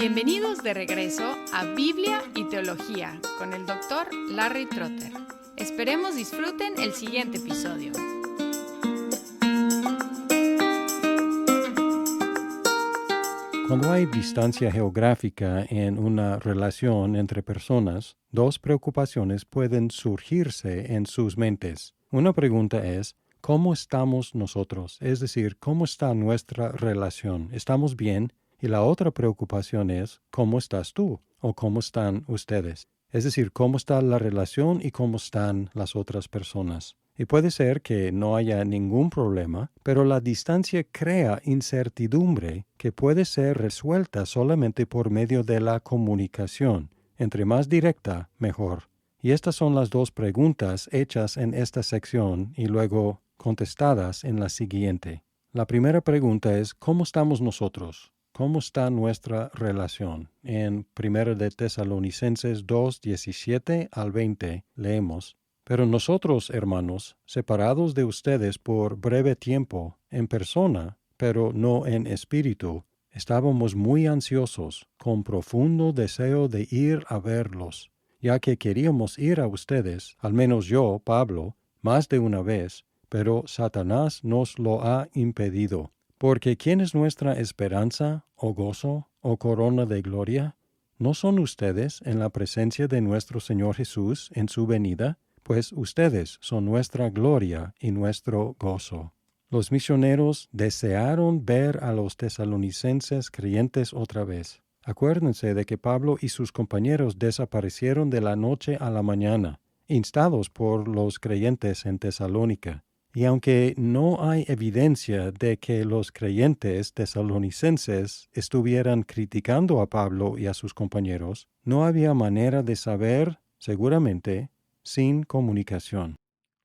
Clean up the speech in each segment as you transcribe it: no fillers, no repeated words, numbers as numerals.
Bienvenidos de regreso a Biblia y Teología con el Dr. Larry Trotter. Esperemos disfruten el siguiente episodio. Cuando hay distancia geográfica en una relación entre personas, dos preocupaciones pueden surgirse en sus mentes. Una pregunta es, ¿cómo estamos nosotros? Es decir, ¿cómo está nuestra relación? ¿Estamos bien? Y la otra preocupación es, ¿cómo estás tú? ¿O cómo están ustedes? Es decir, ¿cómo está la relación y cómo están las otras personas? Y puede ser que no haya ningún problema, pero la distancia crea incertidumbre que puede ser resuelta solamente por medio de la comunicación. Entre más directa, mejor. Y estas son las dos preguntas hechas en esta sección y luego contestadas en la siguiente. La primera pregunta es, ¿cómo estamos nosotros? ¿Cómo está nuestra relación? En 1 de Tesalonicenses 2, 17 al 20 leemos, Pero nosotros, hermanos, separados de ustedes por breve tiempo, en persona, pero no en espíritu, estábamos muy ansiosos, con profundo deseo de ir a verlos, ya que queríamos ir a ustedes, al menos yo, Pablo, más de una vez, pero Satanás nos lo ha impedido. Porque ¿quién es nuestra esperanza, o gozo, o corona de gloria? ¿No son ustedes en la presencia de nuestro Señor Jesús en su venida? Pues ustedes son nuestra gloria y nuestro gozo. Los misioneros desearon ver a los tesalonicenses creyentes otra vez. Acuérdense de que Pablo y sus compañeros desaparecieron de la noche a la mañana, instados por los creyentes en Tesalónica. Y aunque no hay evidencia de que los creyentes tesalonicenses estuvieran criticando a Pablo y a sus compañeros, no había manera de saber, seguramente, sin comunicación.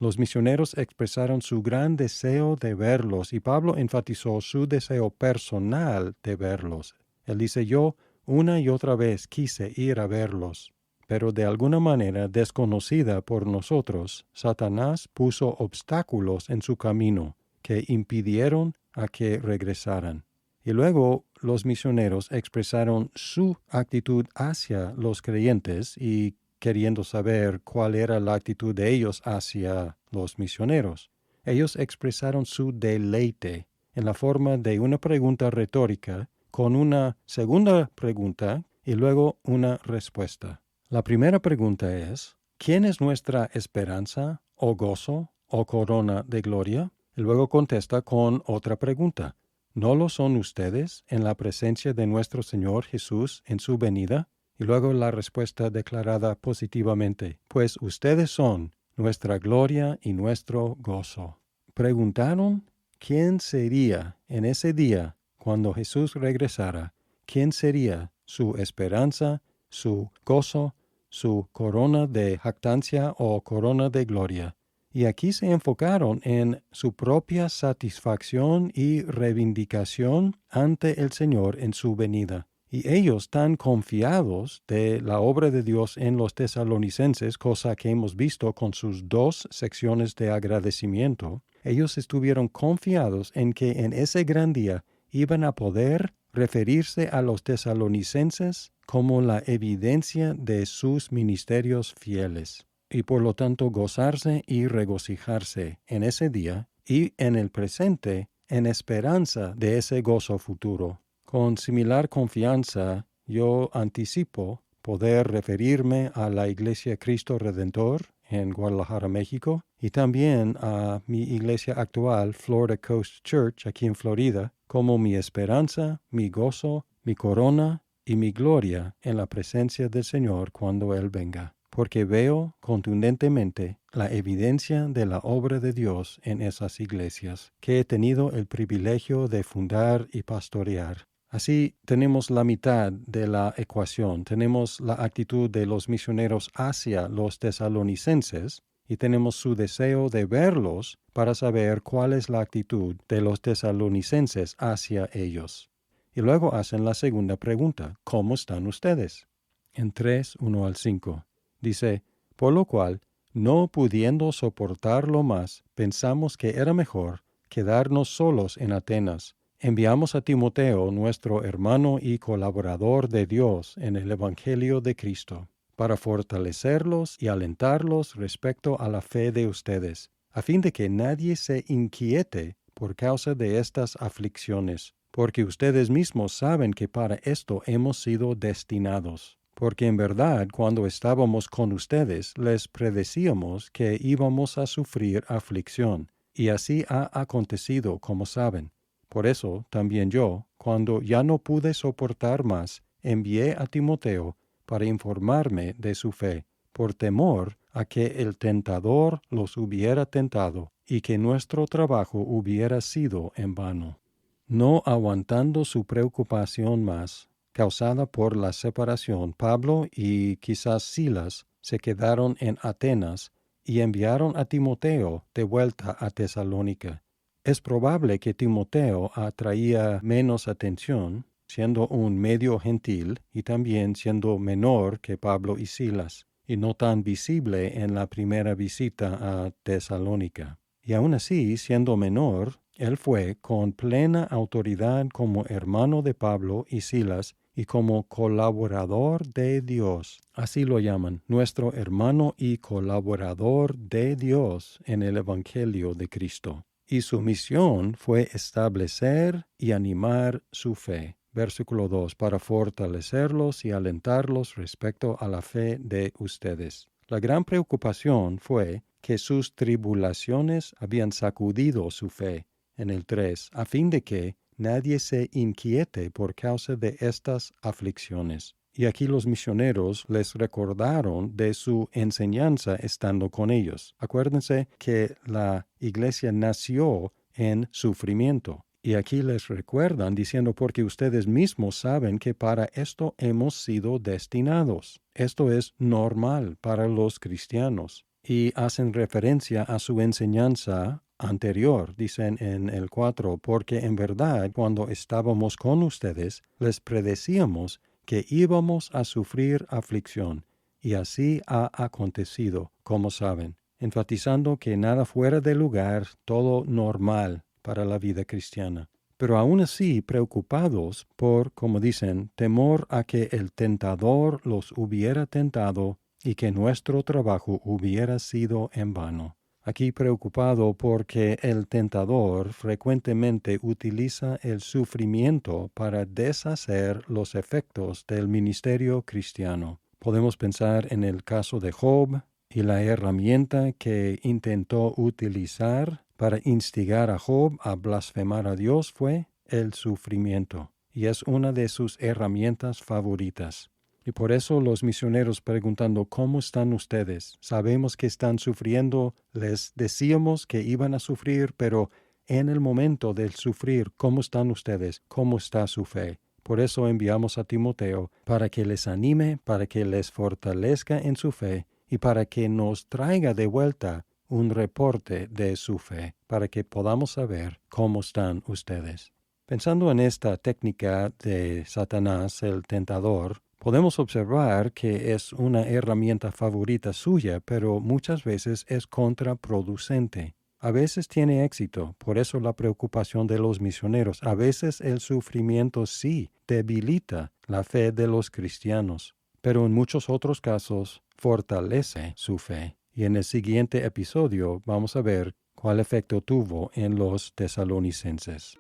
Los misioneros expresaron su gran deseo de verlos y Pablo enfatizó su deseo personal de verlos. Él dice, yo una y otra vez quise ir a verlos. Pero de alguna manera desconocida por nosotros, Satanás puso obstáculos en su camino que impidieron a que regresaran. Y luego los misioneros expresaron su actitud hacia los creyentes y queriendo saber cuál era la actitud de ellos hacia los misioneros. Ellos expresaron su deleite en la forma de una pregunta retórica con una segunda pregunta y luego una respuesta. La primera pregunta es, ¿quién es nuestra esperanza, o gozo, o corona de gloria? Y luego contesta con otra pregunta. ¿No lo son ustedes en la presencia de nuestro Señor Jesús en su venida? Y luego la respuesta declarada positivamente, pues ustedes son nuestra gloria y nuestro gozo. Preguntaron, ¿quién sería en ese día cuando Jesús regresara? ¿Quién sería su esperanza, su gozo, su corona de jactancia o corona de gloria? Y aquí se enfocaron en su propia satisfacción y reivindicación ante el Señor en su venida. Y ellos tan confiados de la obra de Dios en los tesalonicenses, cosa que hemos visto con sus dos secciones de agradecimiento, ellos estuvieron confiados en que en ese gran día iban a poder referirse a los tesalonicenses como la evidencia de sus ministerios fieles, y por lo tanto gozarse y regocijarse en ese día y en el presente en esperanza de ese gozo futuro. Con similar confianza, yo anticipo poder referirme a la Iglesia Cristo Redentor en Guadalajara, México, y también a mi iglesia actual, Florida Coast Church, aquí en Florida, como mi esperanza, mi gozo, mi corona y mi gloria en la presencia del Señor cuando Él venga, porque veo contundentemente la evidencia de la obra de Dios en esas iglesias que he tenido el privilegio de fundar y pastorear. Así tenemos la mitad de la ecuación. Tenemos la actitud de los misioneros hacia los tesalonicenses y tenemos su deseo de verlos para saber cuál es la actitud de los tesalonicenses hacia ellos. Y luego hacen la segunda pregunta, ¿cómo están ustedes? En 3, 1 al 5. Dice, por lo cual, no pudiendo soportarlo más, pensamos que era mejor quedarnos solos en Atenas, Enviamos a Timoteo, nuestro hermano y colaborador de Dios en el Evangelio de Cristo, para fortalecerlos y alentarlos respecto a la fe de ustedes, a fin de que nadie se inquiete por causa de estas aflicciones, porque ustedes mismos saben que para esto hemos sido destinados. Porque en verdad, cuando estábamos con ustedes, les predecíamos que íbamos a sufrir aflicción, y así ha acontecido, como saben. Por eso, también yo, cuando ya no pude soportar más, envié a Timoteo para informarme de su fe, por temor a que el tentador los hubiera tentado y que nuestro trabajo hubiera sido en vano. No aguantando su preocupación más, causada por la separación, Pablo y quizás Silas se quedaron en Atenas y enviaron a Timoteo de vuelta a Tesalónica. Es probable que Timoteo atraía menos atención, siendo un medio gentil y también siendo menor que Pablo y Silas, y no tan visible en la primera visita a Tesalónica. Y aun así, siendo menor, él fue con plena autoridad como hermano de Pablo y Silas y como colaborador de Dios. Así lo llaman, nuestro hermano y colaborador de Dios en el Evangelio de Cristo. Y su misión fue establecer y animar su fe. Versículo 2, para fortalecerlos y alentarlos respecto a la fe de ustedes. La gran preocupación fue que sus tribulaciones habían sacudido su fe. En el 3, a fin de que nadie se inquiete por causa de estas aflicciones. Y aquí los misioneros les recordaron de su enseñanza estando con ellos. Acuérdense que la iglesia nació en sufrimiento. Y aquí les recuerdan diciendo porque ustedes mismos saben que para esto hemos sido destinados. Esto es normal para los cristianos. Y hacen referencia a su enseñanza anterior, dicen en el 4, porque en verdad cuando estábamos con ustedes les predecíamos que íbamos a sufrir aflicción, y así ha acontecido, como saben, enfatizando que nada fuera de lugar, todo normal para la vida cristiana. Pero aún así preocupados por, como dicen, temor a que el tentador los hubiera tentado y que nuestro trabajo hubiera sido en vano. Aquí preocupado porque el tentador frecuentemente utiliza el sufrimiento para deshacer los efectos del ministerio cristiano. Podemos pensar en el caso de Job y la herramienta que intentó utilizar para instigar a Job a blasfemar a Dios fue el sufrimiento, y es una de sus herramientas favoritas. Y por eso los misioneros preguntando, ¿cómo están ustedes? Sabemos que están sufriendo, les decíamos que iban a sufrir, pero en el momento del sufrir, ¿cómo están ustedes? ¿Cómo está su fe? Por eso enviamos a Timoteo, para que les anime, para que les fortalezca en su fe, y para que nos traiga de vuelta un reporte de su fe, para que podamos saber cómo están ustedes. Pensando en esta técnica de Satanás, el tentador, podemos observar que es una herramienta favorita suya, pero muchas veces es contraproducente. A veces tiene éxito, por eso la preocupación de los misioneros. A veces el sufrimiento sí debilita la fe de los cristianos, pero en muchos otros casos fortalece su fe. Y en el siguiente episodio vamos a ver cuál efecto tuvo en los tesalonicenses.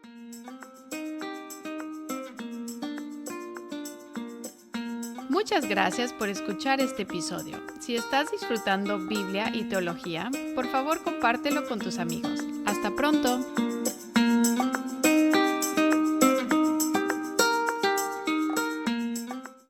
Muchas gracias por escuchar este episodio. Si estás disfrutando Biblia y teología, por favor compártelo con tus amigos. ¡Hasta pronto!